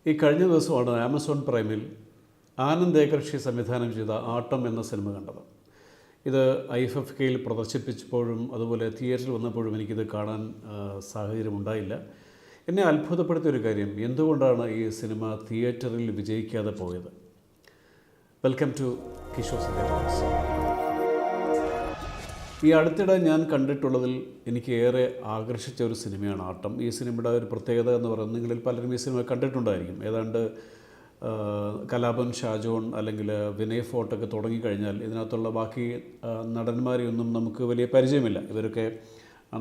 ഈ കഴിഞ്ഞ ദിവസമാണ് ആമസോൺ പ്രൈമിൽ ആനന്ദ് ഏകർഷി സംവിധാനം ചെയ്ത ആട്ടം എന്ന സിനിമ കണ്ടത്. ഇത് IFFKയിൽ പ്രദർശിപ്പിച്ചപ്പോഴും അതുപോലെ തിയേറ്ററിൽ വന്നപ്പോഴും എനിക്കിത് കാണാൻ സാഹചര്യം ഉണ്ടായില്ല. എന്നെ അത്ഭുതപ്പെടുത്തിയൊരു കാര്യം, എന്തുകൊണ്ടാണ് ഈ സിനിമ തിയേറ്ററിൽ വിജയിക്കാതെ പോയത്? വെൽക്കം ടു കിഷോർ സന്ധ്യ. ഈ അടുത്തിടെ ഞാൻ കണ്ടിട്ടുള്ളതിൽ എനിക്ക് ഏറെ ആകർഷിച്ച ഒരു സിനിമയാണ് ആട്ടം. ഈ സിനിമയുടെ ഒരു പ്രത്യേകത എന്ന് പറയുന്നത്, നിങ്ങളിൽ പലരും ഈ സിനിമ കണ്ടിട്ടുണ്ടായിരിക്കും. ഏതാണ്ട് കലാഭൻ ഷാജോൺ അല്ലെങ്കിൽ വിനയ് ഫോർട്ടൊക്കെ തുടങ്ങിക്കഴിഞ്ഞാൽ ഇതിനകത്തുള്ള ബാക്കി നടന്മാരെയൊന്നും നമുക്ക് വലിയ പരിചയമില്ല. ഇവരൊക്കെ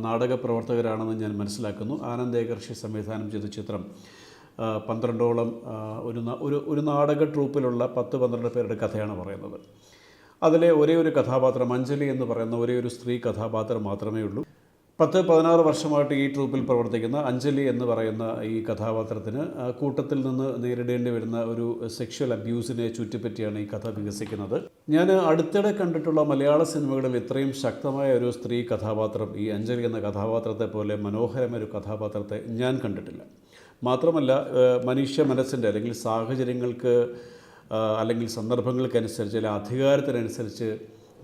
നാടക പ്രവർത്തകരാണെന്ന് ഞാൻ മനസ്സിലാക്കുന്നു. ആനന്ദ് ഏകർഷി സംവിധാനം ചെയ്ത ചിത്രം 12ഓളം ഒരു നാടക ട്രൂപ്പിലുള്ള 10-12 പേരുടെ കഥയാണ് പറയുന്നത്. അതിലെ ഒരേ ഒരു കഥാപാത്രം അഞ്ജലി എന്ന് പറയുന്ന ഒരേ ഒരു സ്ത്രീ കഥാപാത്രം മാത്രമേ ഉള്ളൂ. 10-16 വർഷമായിട്ട് ഈ ട്രൂപ്പിൽ പ്രവർത്തിക്കുന്ന അഞ്ജലി എന്ന് പറയുന്ന ഈ കഥാപാത്രത്തിന് കൂട്ടത്തിൽ നിന്ന് നേരിടേണ്ടി വരുന്ന ഒരു സെക്ഷൽ അബ്യൂസിനെ ചുറ്റിപ്പറ്റിയാണ് ഈ കഥ വികസിക്കുന്നത്. ഞാൻ അടുത്തിടെ കണ്ടിട്ടുള്ള മലയാള സിനിമകളിൽ ഇത്രയും ശക്തമായ ഒരു സ്ത്രീ കഥാപാത്രം, ഈ അഞ്ജലി എന്ന കഥാപാത്രത്തെ പോലെ മനോഹരമായ ഒരു കഥാപാത്രത്തെ ഞാൻ കണ്ടിട്ടില്ല. മാത്രമല്ല, മനുഷ്യ മനസ്സിൻ്റെ അല്ലെങ്കിൽ സാഹചര്യങ്ങൾക്ക് അല്ലെങ്കിൽ സന്ദർഭങ്ങൾക്കനുസരിച്ച് അല്ലെങ്കിൽ അധികാരത്തിനനുസരിച്ച്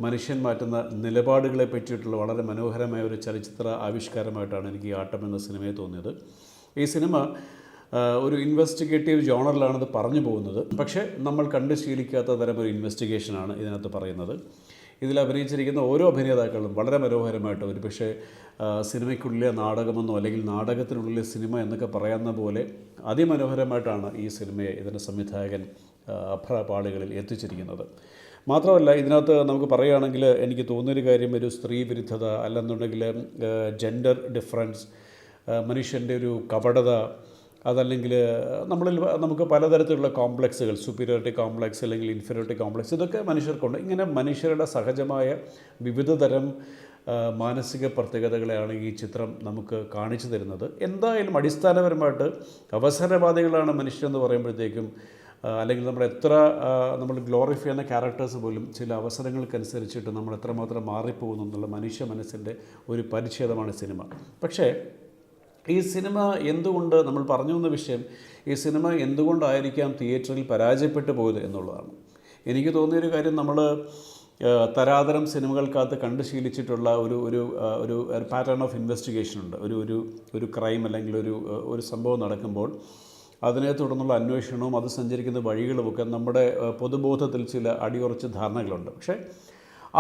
മനുഷ്യൻ മാറ്റുന്ന നിലപാടുകളെ പറ്റിയിട്ടുള്ള വളരെ മനോഹരമായ ഒരു ചലച്ചിത്ര ആവിഷ്കാരമായിട്ടാണ് എനിക്ക് ഈ ആട്ടം എന്ന സിനിമയെ തോന്നിയത്. ഈ സിനിമ ഒരു ഇൻവെസ്റ്റിഗേറ്റീവ് ജോണറിലാണിത് പറഞ്ഞു പോകുന്നത്. പക്ഷേ നമ്മൾ കണ്ട് ശീലിക്കാത്ത തരം ഒരു ഇൻവെസ്റ്റിഗേഷനാണ് ഇതിനകത്ത് പറയുന്നത്. ഇതിൽ അഭിനയിച്ചിരിക്കുന്ന ഓരോ അഭിനേതാക്കളും വളരെ മനോഹരമായിട്ട്, ഒരു പക്ഷേ സിനിമയ്ക്കുള്ളിലെ നാടകമെന്നോ അല്ലെങ്കിൽ നാടകത്തിനുള്ളിലെ സിനിമ എന്നൊക്കെ പറയുന്ന പോലെ അതിമനോഹരമായിട്ടാണ് ഈ സിനിമയെ ഇതിൻ്റെ സംവിധായകൻ അഭ്രപാളികളിൽ എത്തിച്ചിരിക്കുന്നത്. മാത്രമല്ല, ഇതിനകത്ത് നമുക്ക് പറയുകയാണെങ്കിൽ എനിക്ക് തോന്നിയൊരു കാര്യം, ഒരു സ്ത്രീ വിരുദ്ധത അല്ലെന്നുണ്ടെങ്കിൽ ജെൻഡർ ഡിഫറൻസ്, മനുഷ്യൻ്റെ ഒരു കപടത, അതല്ലെങ്കിൽ നമുക്ക് പലതരത്തിലുള്ള കോംപ്ലക്സുകൾ, സുപ്പീരിയോറിറ്റി കോംപ്ലക്സ് അല്ലെങ്കിൽ ഇൻഫീരിയോറിറ്റി കോംപ്ലക്സ്, ഇതൊക്കെ മനുഷ്യർക്കുണ്ട്. ഇങ്ങനെ മനുഷ്യരുടെ സഹജമായ വിവിധ തരം മാനസിക പ്രത്യേകതകളെയാണ് ഈ ചിത്രം നമുക്ക് കാണിച്ചു തരുന്നത്. എന്തായാലും അടിസ്ഥാനപരമായിട്ട് അവസരവാദികളാണ് മനുഷ്യരെന്ന് പറയുമ്പോഴത്തേക്കും, അല്ലെങ്കിൽ നമ്മൾ ഗ്ലോറിഫൈ ചെയ്യുന്ന ക്യാരക്ടേഴ്സ് പോലും ചില അവസരങ്ങൾക്കനുസരിച്ചിട്ട് നമ്മൾ എത്രമാത്രം മാറിപ്പോകുന്നു എന്നുള്ള മനുഷ്യ മനസ്സിൻ്റെ ഒരു പരിച്ഛേദമാണ് സിനിമ. പക്ഷേ ഈ സിനിമ എന്തുകൊണ്ട്, നമ്മൾ പറഞ്ഞു വന്ന വിഷയം, ഈ സിനിമ എന്തുകൊണ്ടായിരിക്കാം തിയേറ്ററിൽ പരാജയപ്പെട്ടു പോയത് എന്നുള്ളതാണ്. എനിക്ക് തോന്നിയൊരു കാര്യം, നമ്മൾ തരാതരം സിനിമകൾക്കകത്ത് കണ്ട് ശീലിച്ചിട്ടുള്ള ഒരു പാറ്റേൺ ഓഫ് ഇൻവെസ്റ്റിഗേഷൻ ഉണ്ട്. ഒരു ക്രൈം അല്ലെങ്കിൽ ഒരു സംഭവം നടക്കുമ്പോൾ അതിനെ തുടർന്നുള്ള അന്വേഷണവും അത് സഞ്ചരിക്കുന്ന വഴികളുമൊക്കെ നമ്മുടെ പൊതുബോധത്തിൽ ചില അടിയുറച്ച ധാരണകളുണ്ട്. പക്ഷേ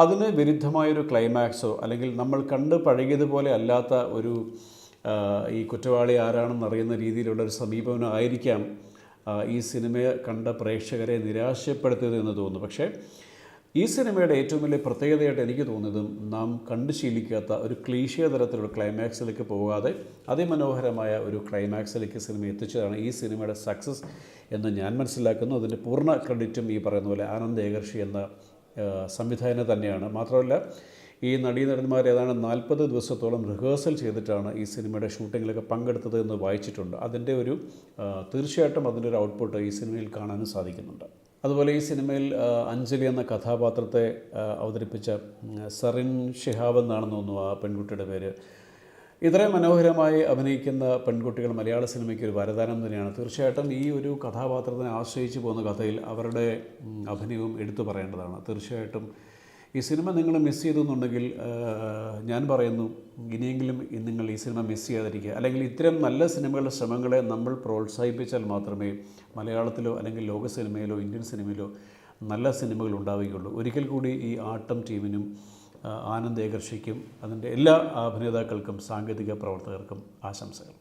അതിന് വിരുദ്ധമായൊരു ക്ലൈമാക്സോ അല്ലെങ്കിൽ നമ്മൾ കണ്ട് പഴകിയതുപോലെ അല്ലാത്ത ഈ കുറ്റവാളി ആരാണെന്നറിയുന്ന രീതിയിലുള്ളൊരു സമീപനമായിരിക്കാം ഈ സിനിമയെ കണ്ട പ്രേക്ഷകരെ നിരാശപ്പെടുത്തിയത് എന്ന് തോന്നുന്നു. പക്ഷേ ഈ സിനിമയുടെ ഏറ്റവും വലിയ പ്രത്യേകതയായിട്ട് എനിക്ക് തോന്നുന്നതും, നാം കണ്ടു ശീലിക്കാത്ത ഒരു ക്ലീശേ തരത്തിലുള്ള ക്ലൈമാക്സിലേക്ക് പോകാതെ അതിമനോഹരമായ ഒരു ക്ലൈമാക്സിലേക്ക് സിനിമ എത്തിച്ചതാണ് ഈ സിനിമയുടെ സക്സസ് എന്ന് ഞാൻ മനസ്സിലാക്കുന്നു. അതിൻ്റെ പൂർണ്ണ ക്രെഡിറ്റും ഈ പറയുന്ന പോലെ ആനന്ദ് ഏകർഷി എന്ന സംവിധായകന് തന്നെയാണ്. മാത്രമല്ല, ഈ നടീനടന്മാർ ഏതാണ്ട് 40 ദിവസത്തോളം റിഹേഴ്സൽ ചെയ്തിട്ടാണ് ഈ സിനിമയുടെ ഷൂട്ടിങ്ങിലൊക്കെ പങ്കെടുത്തത് എന്ന് വായിച്ചിട്ടുണ്ട്. അതിൻ്റെ തീർച്ചയായിട്ടും അതിൻ്റെ ഒരു ഔട്ട്പുട്ട് ഈ സിനിമയിൽ കാണാനും സാധിക്കുന്നുണ്ട്. അതുപോലെ ഈ സിനിമയിൽ അഞ്ജലി എന്ന കഥാപാത്രത്തെ അവതരിപ്പിച്ച സറിൻ ഷിഹാബ് എന്നാണെന്ന് തോന്നുന്നു ആ പെൺകുട്ടിയുടെ പേര്. ഇത്രയും മനോഹരമായി അഭിനയിക്കുന്ന പെൺകുട്ടികൾ മലയാള സിനിമയ്ക്ക് ഒരു വരദാനം തന്നെയാണ്. തീർച്ചയായിട്ടും ഈ ഒരു കഥാപാത്രത്തിനെ ആശ്രയിച്ച് പോകുന്ന കഥയിൽ അവരുടെ അഭിനയവും എടുത്തു പറയേണ്ടതാണ്. തീർച്ചയായിട്ടും ഈ സിനിമ നിങ്ങൾ മിസ് ചെയ്തെന്നുണ്ടെങ്കിൽ ഞാൻ പറയുന്നു, ഇനിയെങ്കിലും നിങ്ങൾ ഈ സിനിമ മിസ് ചെയ്യാതിരിക്കുക. അല്ലെങ്കിൽ ഇത്തരം നല്ല സിനിമകളുടെ ശ്രമങ്ങളെ നമ്മൾ പ്രോത്സാഹിപ്പിച്ചാൽ മാത്രമേ മലയാളത്തിലോ അല്ലെങ്കിൽ ലോക സിനിമയിലോ ഇന്ത്യൻ സിനിമയിലോ നല്ല സിനിമകൾ ഉണ്ടാവുകയുള്ളൂ. ഒരിക്കൽ കൂടി ഈ ആട്ടം ടീമിനും ആനന്ദ് ഏകർഷിക്കും അതിൻ്റെ എല്ലാ അഭിനേതാക്കൾക്കും സാങ്കേതിക പ്രവർത്തകർക്കും ആശംസകൾ.